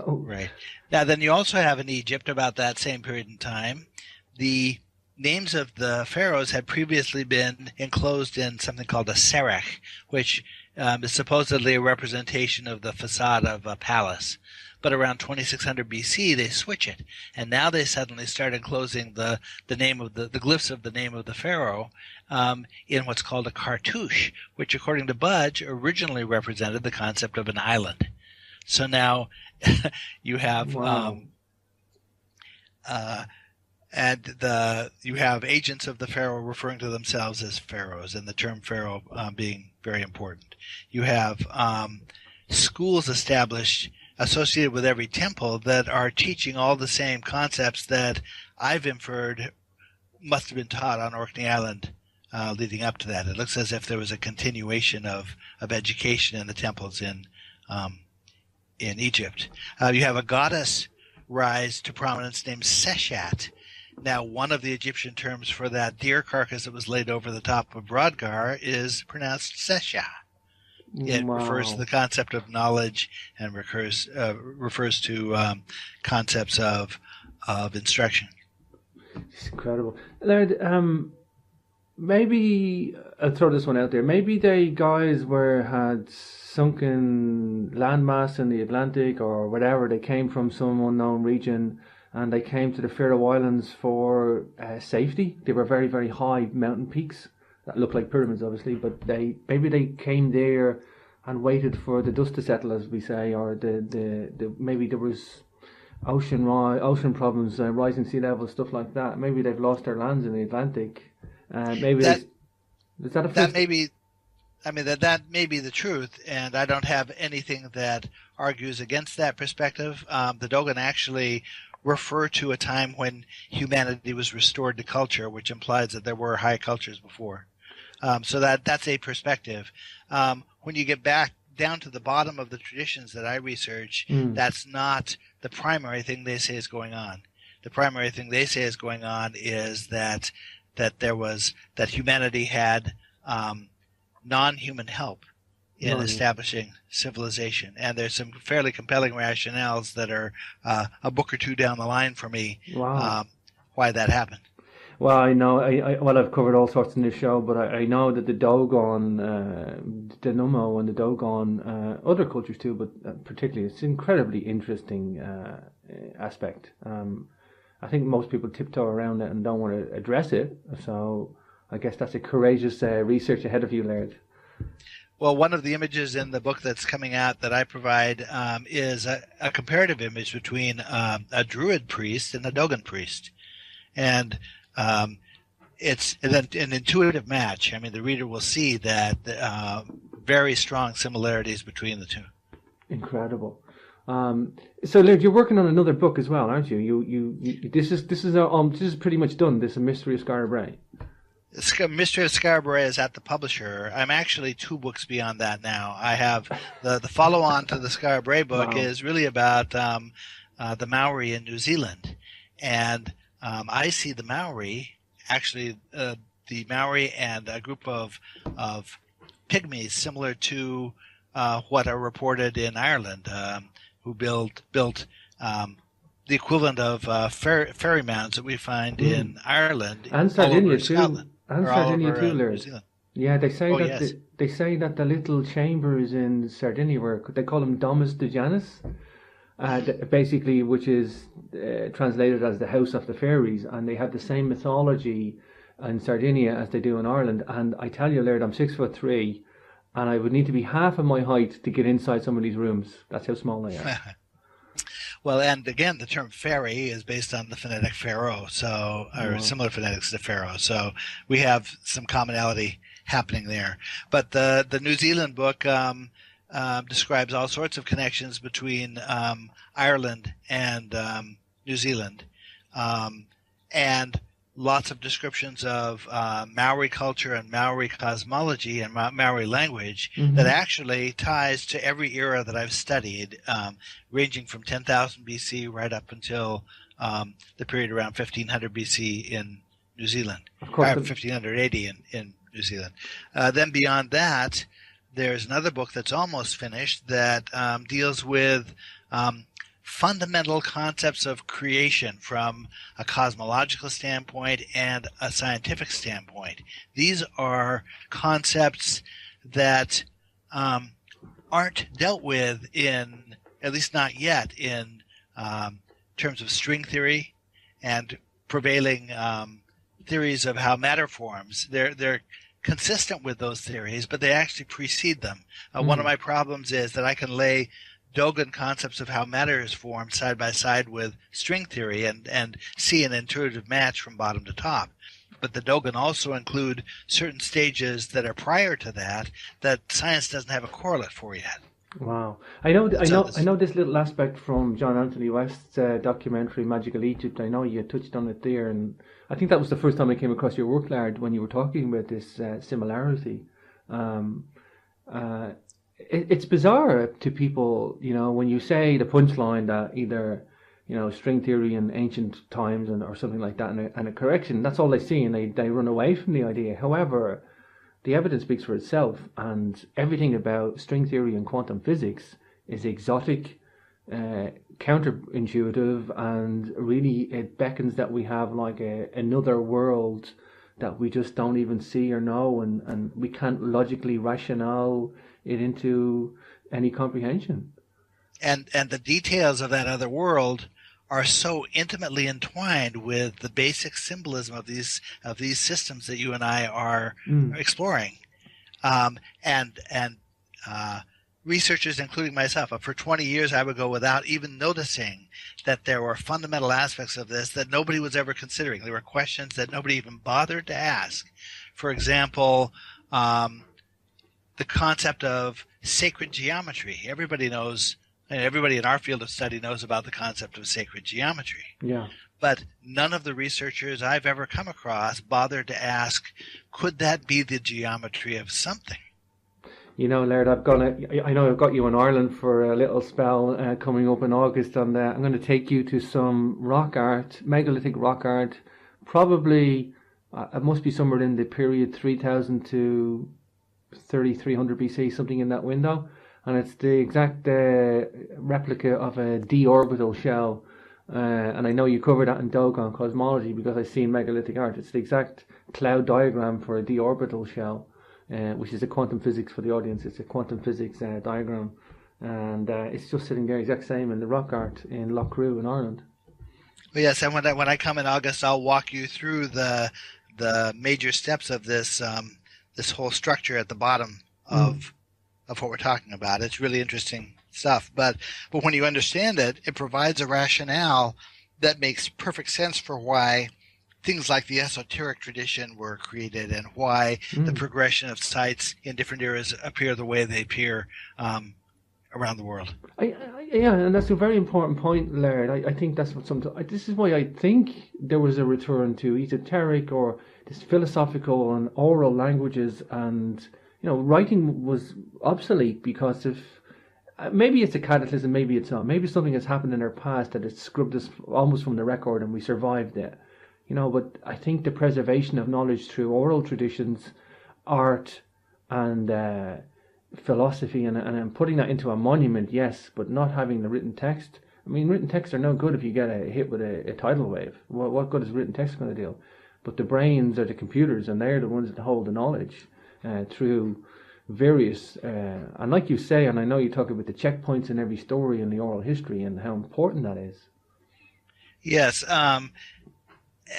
[SPEAKER 2] Right. Now, then you also have in Egypt, about that same period in time, the names of the pharaohs had previously been enclosed in something called a serech, which is supposedly a representation of the facade of a palace. But around 2600 BC, they switch it, and now they suddenly start enclosing the name of the glyphs of the name of the pharaoh in what's called a cartouche, which, according to Budge, originally represented the concept of an island. So now you have
[SPEAKER 1] Wow.
[SPEAKER 2] You have agents of the pharaoh referring to themselves as pharaohs, and the term pharaoh being very important. You have schools established associated with every temple that are teaching all the same concepts that I've inferred must have been taught on Orkney Island leading up to that. It looks as if there was a continuation of education in the temples in Egypt. You have a goddess rise to prominence named Seshat. Now, one of the Egyptian terms for that deer carcass that was laid over the top of Brodgar is pronounced Sesha. It refers to the concept of knowledge and refers to concepts of instruction.
[SPEAKER 1] It's incredible. Laird, maybe I'll throw this one out there. Maybe they guys had sunken landmass in the Atlantic or whatever. They came from some unknown region and they came to the Faroe Islands for safety. They were very, very high mountain peaks that look like pyramids, obviously, but maybe they came there and waited for the dust to settle, as we say, or the maybe there was ocean problems, rising sea levels, stuff like that. Maybe they've lost their lands in the Atlantic. Maybe is that a
[SPEAKER 2] that may be. I mean that may be the truth, and I don't have anything that argues against that perspective. The Dogon actually refer to a time when humanity was restored to culture, which implies that there were high cultures before. So that's a perspective. When you get back down to the bottom of the traditions that I research, that's not the primary thing they say is going on. The primary thing they say is going on is that humanity had non-human help in establishing civilization, and there's some fairly compelling rationales that are a book or two down the line for me why that happened.
[SPEAKER 1] Well, I know. I've covered all sorts in this show, but I know that the Dogon, the Numo and the Dogon, other cultures too, but particularly, it's an incredibly interesting aspect. I think most people tiptoe around it and don't want to address it. So I guess that's a courageous research ahead of you, Laird.
[SPEAKER 2] Well, one of the images in the book that's coming out that I provide is a comparative image between a Druid priest and a Dogon priest, and it's an intuitive match. I mean, the reader will see that very strong similarities between the two.
[SPEAKER 1] Incredible. So, Laird, you're working on another book as well, aren't you? This is pretty much done. This is a Mystery of Skara Brae.
[SPEAKER 2] Mystery of Skara Brae is at the publisher. I'm actually 2 books beyond that now. I have the follow-on to the Skara Brae book is really about the Maori in New Zealand, and I see the Maori, actually the Maori and a group of pygmies similar to what are reported in Ireland, who built the equivalent of fairy mounds that we find in Ireland
[SPEAKER 1] and Sardinia too.
[SPEAKER 2] Scotland,
[SPEAKER 1] and Sardinia too,
[SPEAKER 2] Laird.
[SPEAKER 1] Yeah, they say they say that the little chambers in Sardinia were, they call them Domus de Janus, basically, which is translated as the House of the Fairies, and they have the same mythology in Sardinia as they do in Ireland. And I tell you, Laird, I'm 6'3", and I would need to be half of my height to get inside some of these rooms. That's how small they are.
[SPEAKER 2] Well, and again, the term fairy is based on the phonetic pharaoh, or similar phonetics to pharaoh. So we have some commonality happening there. But the New Zealand book describes all sorts of connections between Ireland and New Zealand, and lots of descriptions of Maori culture and Maori cosmology and Maori language that actually ties to every era that I've studied, ranging from 10,000 BC right up until the period around 1500 BC in New Zealand,
[SPEAKER 1] of course,
[SPEAKER 2] 1580 in New Zealand. Then beyond that, there's another book that's almost finished that deals with fundamental concepts of creation from a cosmological standpoint and a scientific standpoint. These are concepts that aren't dealt with in, at least not yet, in terms of string theory and prevailing theories of how matter forms. They're consistent with those theories, but they actually precede them. One of my problems is that I can lay Dogon concepts of how matter is formed side by side with string theory and see an intuitive match from bottom to top. But the Dogon also include certain stages that are prior to that science doesn't have a correlate for yet.
[SPEAKER 1] Wow, I know this little aspect from John Anthony West's documentary Magical Egypt. I know you touched on it there, and I think that was the first time I came across your work, Laird, when you were talking about this similarity. It's bizarre to people, when you say the punchline that either, string theory in ancient times or something like that, and a correction, that's all they see, and they run away from the idea. However, the evidence speaks for itself, and everything about string theory and quantum physics is exotic, counterintuitive, and really it beckons that we have like another world that we just don't even see or know, and we can't logically rationale it into any comprehension.
[SPEAKER 2] And the details of that other world are so intimately entwined with the basic symbolism of these systems that you and I are exploring. And researchers, including myself, for 20 years I would go without even noticing that there were fundamental aspects of this that nobody was ever considering. There were questions that nobody even bothered to ask. For example, the concept of sacred geometry. Everybody knows, and everybody in our field of study knows about the concept of sacred geometry.
[SPEAKER 1] Yeah.
[SPEAKER 2] But none of the researchers I've ever come across bothered to ask, could that be the geometry of something?
[SPEAKER 1] Laird, I know I've got you in Ireland for a little spell coming up in August, and I'm going to take you to some rock art, megalithic rock art, probably, it must be somewhere in the period 3000 to 3300 BC, something in that window, and it's the exact replica of a d orbital shell, and I know you covered that in Dogon cosmology because I've seen megalithic art. It's the exact cloud diagram for a d orbital shell, which is a quantum physics, for the audience. It's a quantum physics diagram, and it's just sitting there exact same in the rock art in Loughcrew in Ireland.
[SPEAKER 2] Well, yes, and when I come in August, I'll walk you through the major steps of this this whole structure at the bottom of what we're talking about. It's really interesting stuff. But when you understand it, it provides a rationale that makes perfect sense for why things like the esoteric tradition were created and why the progression of sites in different eras appear the way they appear around the world.
[SPEAKER 1] Yeah, and that's a very important point, Laird. I think that's what this is why I think there was a return to esoteric or this philosophical and oral languages, and writing was obsolete because of maybe it's a cataclysm, maybe it's not. Maybe something has happened in our past that it's scrubbed us almost from the record and we survived it. But I think the preservation of knowledge through oral traditions, art, and philosophy, and putting that into a monument, yes, but not having the written text. I mean, written texts are no good if you get a hit with a tidal wave. What good is written text going to do? But the brains are the computers, and they're the ones that hold the knowledge through various, and like you say, and I know you talk about the checkpoints in every story in the oral history and how important that is.
[SPEAKER 2] Yes.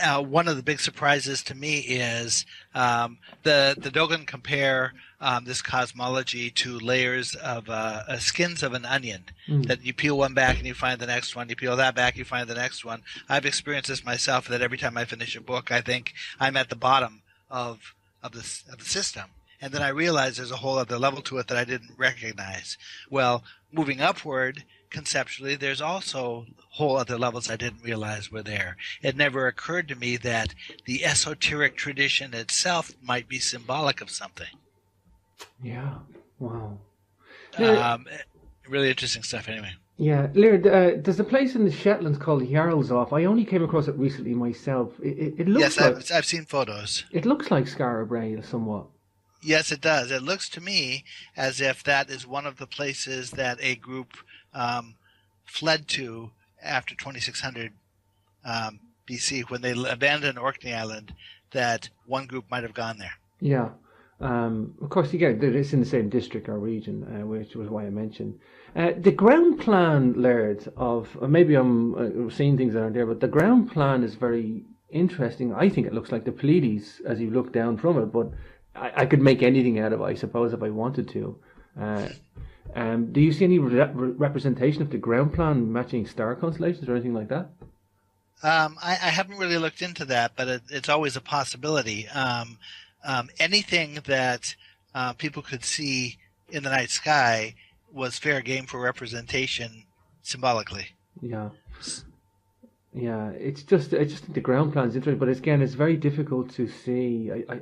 [SPEAKER 2] One of the big surprises to me is the Dogon compare this cosmology to layers of skins of an onion, that you peel one back and you find the next one, you peel that back, you find the next one. I've experienced this myself, that every time I finish a book, I think I'm at the bottom of the system. And then I realize there's a whole other level to it that I didn't recognize. Well, moving upward, conceptually, there's also whole other levels I didn't realize were there. It never occurred to me that the esoteric tradition itself might be symbolic of something.
[SPEAKER 1] Yeah. Wow.
[SPEAKER 2] Really interesting stuff anyway.
[SPEAKER 1] Yeah. Laird, there's a place in the Shetlands called Jarlshof. I only came across it recently myself. It looks
[SPEAKER 2] yes, I've seen photos.
[SPEAKER 1] It looks like Skara Brae somewhat.
[SPEAKER 2] Yes, it does. It looks to me as if that is one of the places that a group fled to after 2600 BC when they abandoned Orkney Island, that one group might have gone there.
[SPEAKER 1] Yeah. Of course, again, it's in the same district or region, which was why I mentioned. The ground plan, Laird, or maybe I'm seeing things that aren't there, but the ground plan is very interesting. I think it looks like the Pleiades as you look down from it, but I could make anything out of it, I suppose, if I wanted to. Do you see any representation of the ground plan matching star constellations or anything like that?
[SPEAKER 2] I haven't really looked into that, but it's always a possibility. Anything that people could see in the night sky was fair game for representation symbolically.
[SPEAKER 1] Yeah. Yeah, it's just the ground plan is interesting, but again, it's very difficult to see. I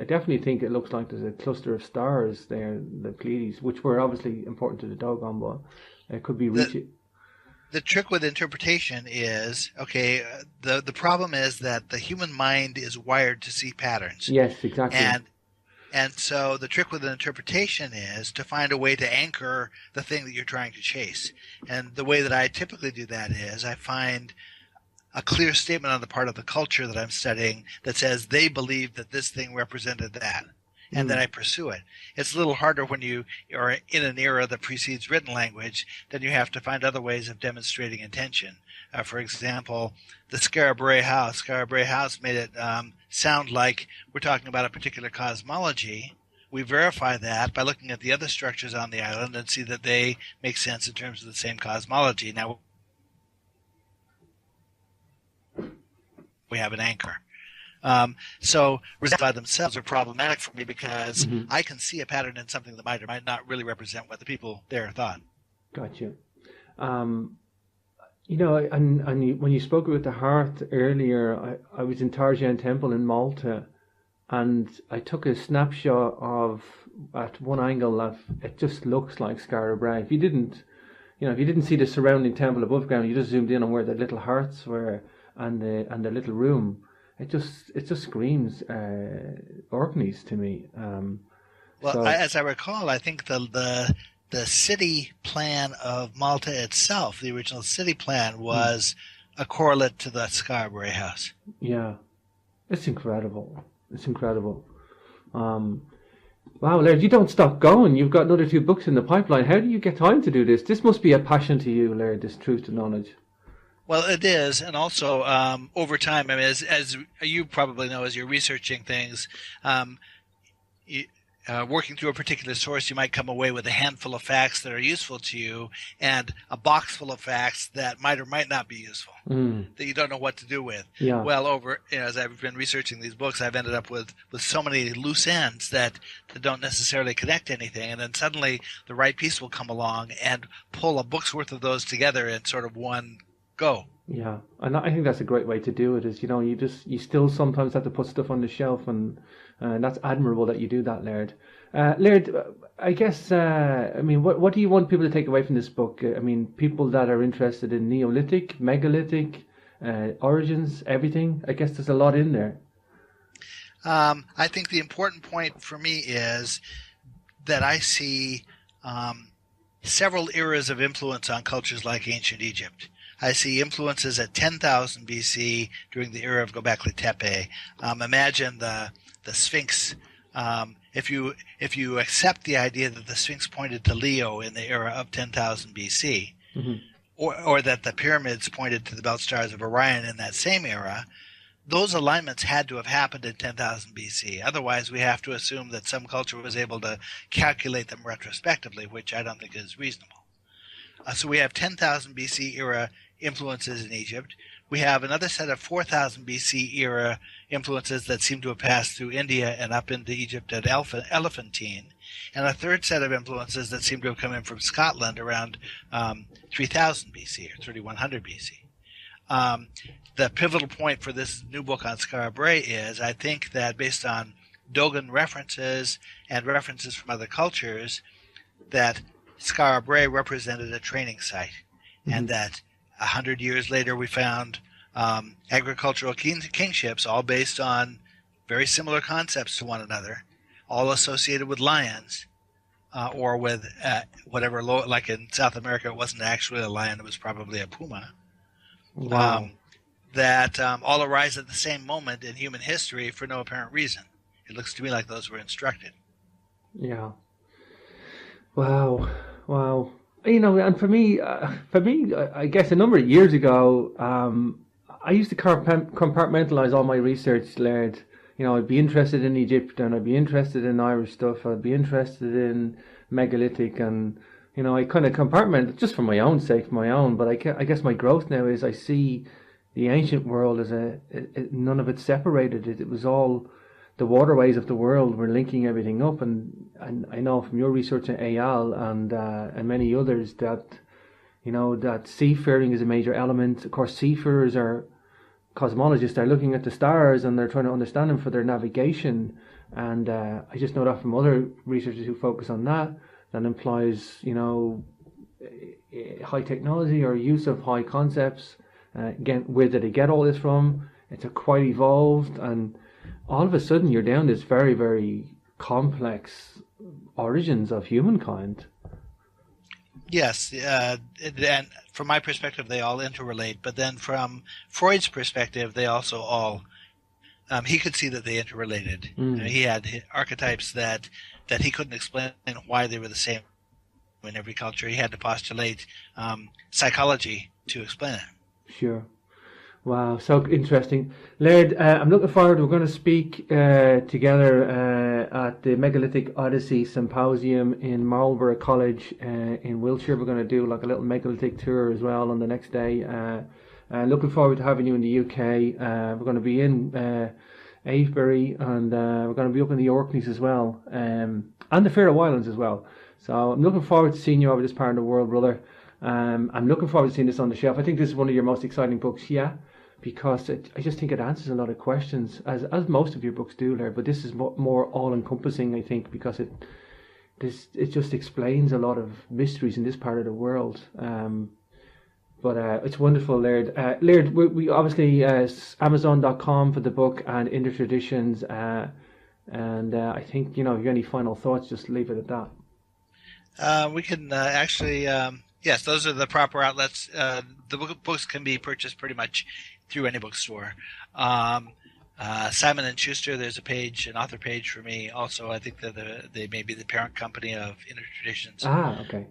[SPEAKER 1] definitely think it looks like there's a cluster of stars there, the Pleiades, which were obviously important to the Dogon, but it could be reaching.
[SPEAKER 2] The trick with interpretation is, the problem is that the human mind is wired to see patterns.
[SPEAKER 1] Yes, exactly.
[SPEAKER 2] And so the trick with an interpretation is to find a way to anchor the thing that you're trying to chase. And the way that I typically do that is I find a clear statement on the part of the culture that I'm studying that says they believe that this thing represented that. And then I pursue it. It's a little harder when you are in an era that precedes written language. Then you have to find other ways of demonstrating intention. For example, the Skara Brae house. Skara Brae house made it sound like we're talking about a particular cosmology. We verify that by looking at the other structures on the island and see that they make sense in terms of the same cosmology. Now we have an anchor. So results by themselves are problematic for me because I can see a pattern in something that might or might not really represent what the people there thought.
[SPEAKER 1] Gotcha. And when you spoke about the heart earlier, I was in Tarjan Temple in Malta, and I took a snapshot of at one angle that it just looks like Skara Brae. If you didn't see the surrounding temple above ground, you just zoomed in on where the little hearts were and the little room. It just screams Orkneys to me.
[SPEAKER 2] As I recall, I think the city plan of Malta itself, the original city plan, was a correlate to the Skara Brae house.
[SPEAKER 1] Yeah, it's incredible. It's incredible. Wow, Laird, you don't stop going. You've got another 2 books in the pipeline. How do you get time to do this? This must be a passion to you, Laird, this truth to knowledge.
[SPEAKER 2] Well, it is, and also over time, I mean, as you probably know, as you're researching things, working through a particular source, you might come away with a handful of facts that are useful to you, and a box full of facts that might or might not be useful, that you don't know what to do with.
[SPEAKER 1] Yeah.
[SPEAKER 2] Well, as I've been researching these books, I've ended up with so many loose ends that don't necessarily connect to anything, and then suddenly the right piece will come along and pull a book's worth of those together in sort of one go.
[SPEAKER 1] Yeah, and I think that's a great way to do it. Is you still sometimes have to put stuff on the shelf, and that's admirable that you do that, Laird. Laird, I guess what do you want people to take away from this book? I mean, people that are interested in Neolithic, megalithic, origins, everything. I guess there's a lot in there.
[SPEAKER 2] I think the important point for me is that I see several eras of influence on cultures like ancient Egypt. I see influences at 10,000 BC during the era of Göbekli Tepe. Imagine the Sphinx. If you accept the idea that the Sphinx pointed to Leo in the era of 10,000 BC, or that the pyramids pointed to the belt stars of Orion in that same era, those alignments had to have happened in 10,000 BC. Otherwise, we have to assume that some culture was able to calculate them retrospectively, which I don't think is reasonable. So we have 10,000 BC era influences in Egypt. We have another set of 4,000 BC era influences that seem to have passed through India and up into Egypt at Elephantine, and a third set of influences that seem to have come in from Scotland around 3000 BC or 3100 BC. The pivotal point for this new book on Skara Brae is, I think that based on Dogon references and references from other cultures, that Skara Brae represented a training site, and that 100 years later we found agricultural kingships, all based on very similar concepts to one another, all associated with lions, or with whatever, like in South America, it wasn't actually a lion, it was probably a puma,
[SPEAKER 1] Wow.
[SPEAKER 2] that all arise at the same moment in human history for no apparent reason. It looks to me like those were instructed.
[SPEAKER 1] Yeah. Wow. Wow. You know, and for me, I guess a number of years ago, I used to compartmentalize all my research, Laird. You know, I'd be interested in Egypt and I'd be interested in Irish stuff. I'd be interested in megalithic, and you know, I kind of compartment just for my own sake, for my own. But I guess my growth now is I see the ancient world as none of it separated. It was all the waterways of the world were linking everything up, and I know from your research at AL and many others that you know that seafaring is a major element. Of course, seafarers are cosmologists. They're looking at the stars and they're trying to understand them for their navigation. And I just know that from other researchers who focus on that. That implies you know high technology or use of high concepts. Again, where did they get all this from? It's a quite evolved, and all of a sudden you're down this very, very complex origins of humankind.
[SPEAKER 2] Yes, and from my perspective, they all interrelate. But then from Freud's perspective, they also all he could see that they interrelated. He had archetypes that he couldn't explain why they were the same in every culture. He had to postulate psychology to explain it.
[SPEAKER 1] Sure. Wow, so interesting. Laird, I'm looking forward. We're going to speak together at the Megalithic Odyssey Symposium in Marlborough College in Wiltshire. We're going to do like a little megalithic tour as well on the next day. Looking forward to having you in the UK. We're going to be in Avebury, and we're going to be up in the Orkneys as well, and the Faroe Islands as well. So I'm looking forward to seeing you over this part of the world, brother. I'm looking forward to seeing this on the shelf. I think this is one of your most exciting books, yeah, because I just think it answers a lot of questions, as most of your books do, Laird. But this is more all-encompassing, I think, because it just explains a lot of mysteries in this part of the world. But it's wonderful, Laird. Laird, we obviously Amazon.com for the book and Inter Traditions, and I think you know if you have any final thoughts, just leave it at that.
[SPEAKER 2] We can actually, yes, those are the proper outlets. The books can be purchased pretty much through any bookstore. Simon and Schuster, there's an author page for me. Also, I think that they may be the parent company of Inner Traditions.
[SPEAKER 1] Ah, okay.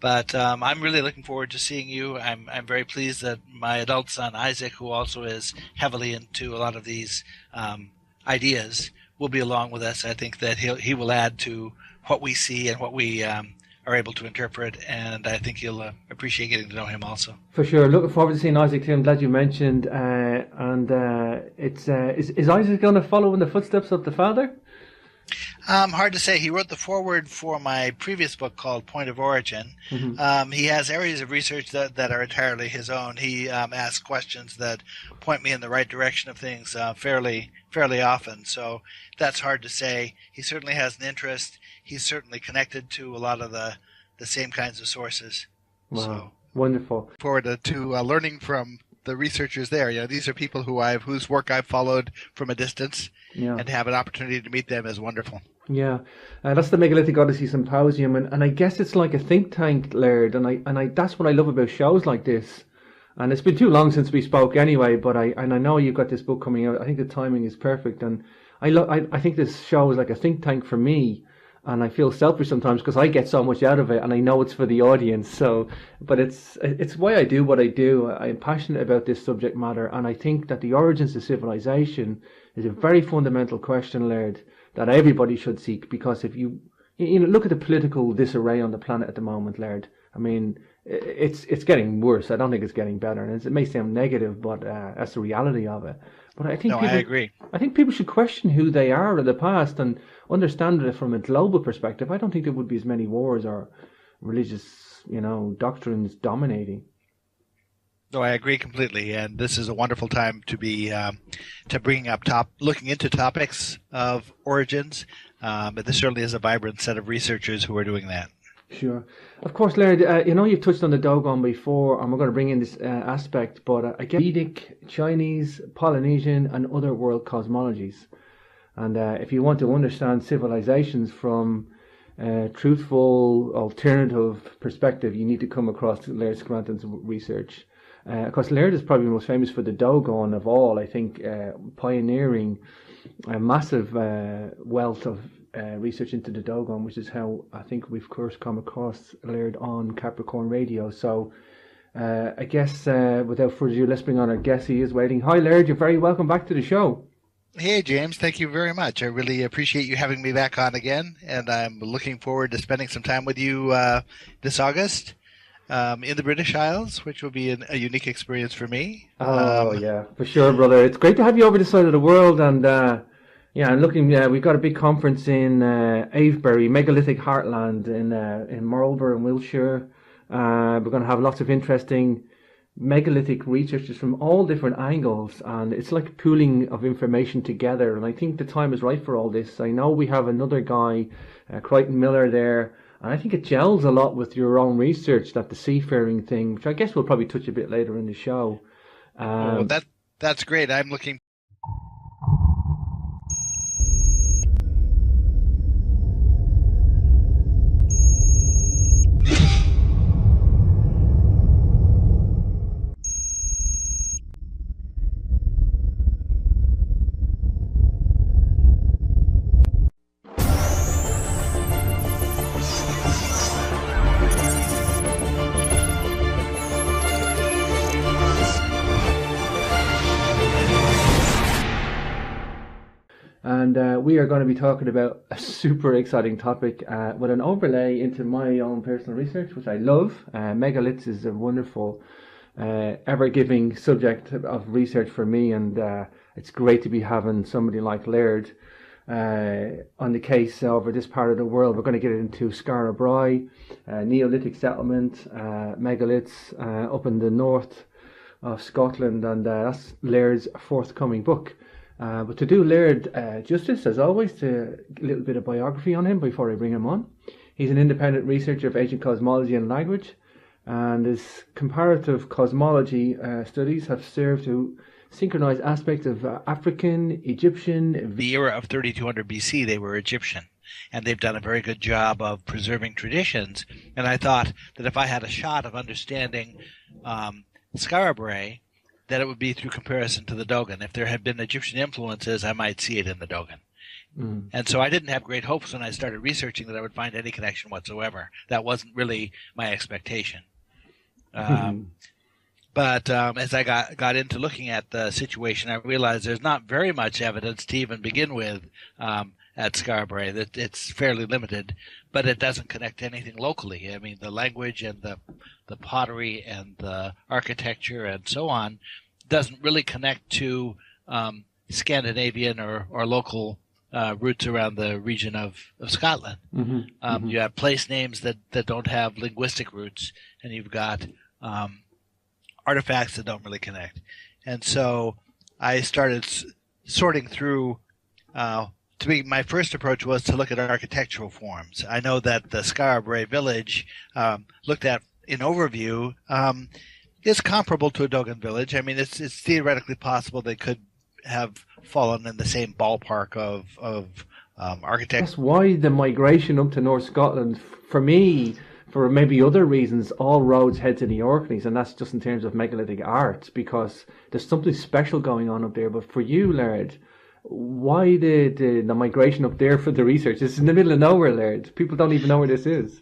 [SPEAKER 2] But I'm really looking forward to seeing you. I'm very pleased that my adult son Isaac, who also is heavily into a lot of these ideas, will be along with us. I think that he will add to what we see and what we are able to interpret, and I think you'll appreciate getting to know him also.
[SPEAKER 1] For sure. Looking forward to seeing Isaac too. I'm glad you mentioned. Is Isaac going to follow in the footsteps of the father?
[SPEAKER 2] Hard to say. He wrote the foreword for my previous book called Point of Origin. Mm-hmm. He has areas of research that are entirely his own. He asks questions that point me in the right direction of things fairly often. So that's hard to say. He certainly has an interest. He's certainly connected to a lot of the same kinds of sources.
[SPEAKER 1] Wow,
[SPEAKER 2] so,
[SPEAKER 1] wonderful.
[SPEAKER 2] Forward to learning from the researchers there. You know, these are people whose work I've followed from a distance, and to have an opportunity to meet them is wonderful.
[SPEAKER 1] Yeah, that's the Megalithic Odyssey Symposium, and I guess it's like a think tank, Laird, and I that's what I love about shows like this. And it's been too long since we spoke anyway, but I know you've got this book coming out. I think the timing is perfect, and I think this show is like a think tank for me. And I feel selfish sometimes because I get so much out of it, and I know it's for the audience. So, but it's why I do what I do. I'm passionate about this subject matter, and I think that the origins of civilization is a very fundamental question, Laird, that everybody should seek. Because if you look at the political disarray on the planet at the moment, Laird, I mean, it's getting worse. I don't think it's getting better, and it may sound negative, but that's the reality of it. But I think I
[SPEAKER 2] agree.
[SPEAKER 1] I think people should question who they are in the past and understand it from a global perspective. I don't think there would be as many wars or religious, doctrines dominating.
[SPEAKER 2] No, I agree completely, and this is a wonderful time to be looking into topics of origins. But there certainly is a vibrant set of researchers who are doing that.
[SPEAKER 1] Sure. Of course, Laird, you've touched on the Dogon before, and we're going to bring in this aspect, but I get Vedic, Chinese, Polynesian, and other world cosmologies. And if you want to understand civilizations from truthful, alternative perspective, you need to come across Laird Scranton's research. Of course, Laird is probably most famous for the Dogon of all, I think, pioneering a massive wealth of research into the Dogon, which is how I think we've first come across Laird on Capricorn Radio. So I guess without further ado, let's bring on our guest. He is waiting. Hi, Laird. You're very welcome back to the show.
[SPEAKER 2] Hey, James. Thank you very much. I really appreciate you having me back on again, and I'm looking forward to spending some time with you this August in the British Isles, which will be a unique experience for me.
[SPEAKER 1] Yeah, for sure, brother. It's great to have you over this side of the world, and yeah, and looking, we've got a big conference in Avebury, Megalithic Heartland in Marlborough in Wiltshire. We're going to have lots of interesting megalithic researchers from all different angles, and it's like a pooling of information together, and I think the time is right for all this. I know we have another guy, Crichton Miller there, and I think it gels a lot with your own research, that the seafaring thing, which I guess we'll probably touch a bit later in the show.
[SPEAKER 2] That's great. I'm looking.
[SPEAKER 1] And we are going to be talking about a super exciting topic with an overlay into my own personal research, which I love. Megaliths is a wonderful, ever-giving subject of research for me, and it's great to be having somebody like Laird on the case over this part of the world. We're going to get into Skara Brae, Neolithic settlement, megaliths up in the north of Scotland, and that's Laird's forthcoming book. But to do Laird justice, as always, to a little bit of biography on him before I bring him on. He's an independent researcher of ancient cosmology and language, and his comparative cosmology studies have served to synchronize aspects of African, Egyptian...
[SPEAKER 2] The era of 3200 BC, they were Egyptian, and they've done a very good job of preserving traditions. And I thought that if I had a shot of understanding Skara Brae, that it would be through comparison to the Dogon. If there had been Egyptian influences, I might see it in the Dogon. And so I didn't have great hopes when I started researching that I would find any connection whatsoever. That wasn't really my expectation. But as I got into looking at the situation, I realized there's not very much evidence to even begin with at Skara Brae. That it's fairly limited, but it doesn't connect to anything locally. I mean, the language and the pottery and the architecture and so on doesn't really connect to Scandinavian or local roots around the region of Scotland. You have place names that don't have linguistic roots, and you've got artifacts that don't really connect. And so I started sorting through. My first approach was to look at architectural forms. I know that the Skara Brae village, looked at in overview, is comparable to a Dogon village. I mean, it's theoretically possible they could have fallen in the same ballpark of architecture.
[SPEAKER 1] That's why the migration up to North Scotland, for me, for maybe other reasons, all roads head to the Orkneys, and that's just in terms of megalithic art, because there's something special going on up there. But for you, Laird, why the migration up there for the research? It's in the middle of nowhere, Laird. People don't even know where this is.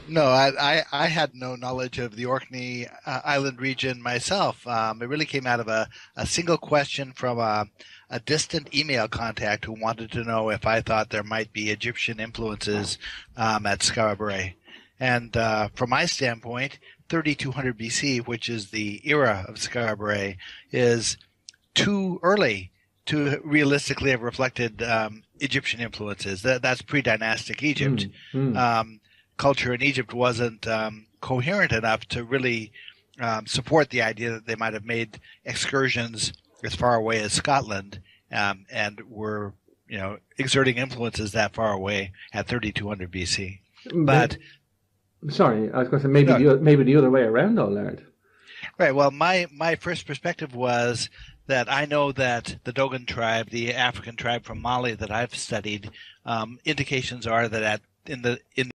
[SPEAKER 2] No, I had no knowledge of the Orkney Island region myself. It really came out of a single question from a distant email contact who wanted to know if I thought there might be Egyptian influences at Skara Brae. And from my standpoint, 3200 BC, which is the era of Skara Brae, is too early to realistically have reflected Egyptian influences. That's pre-dynastic Egypt. Culture in Egypt wasn't coherent enough to really support the idea that they might have made excursions as far away as Scotland and were, exerting influences that far away at 3200 BC. But
[SPEAKER 1] sorry, I was going to say maybe the other way around, though, Laird.
[SPEAKER 2] Right. Well, my first perspective was that I know that the Dogon tribe, the African tribe from Mali that I've studied, indications are that in the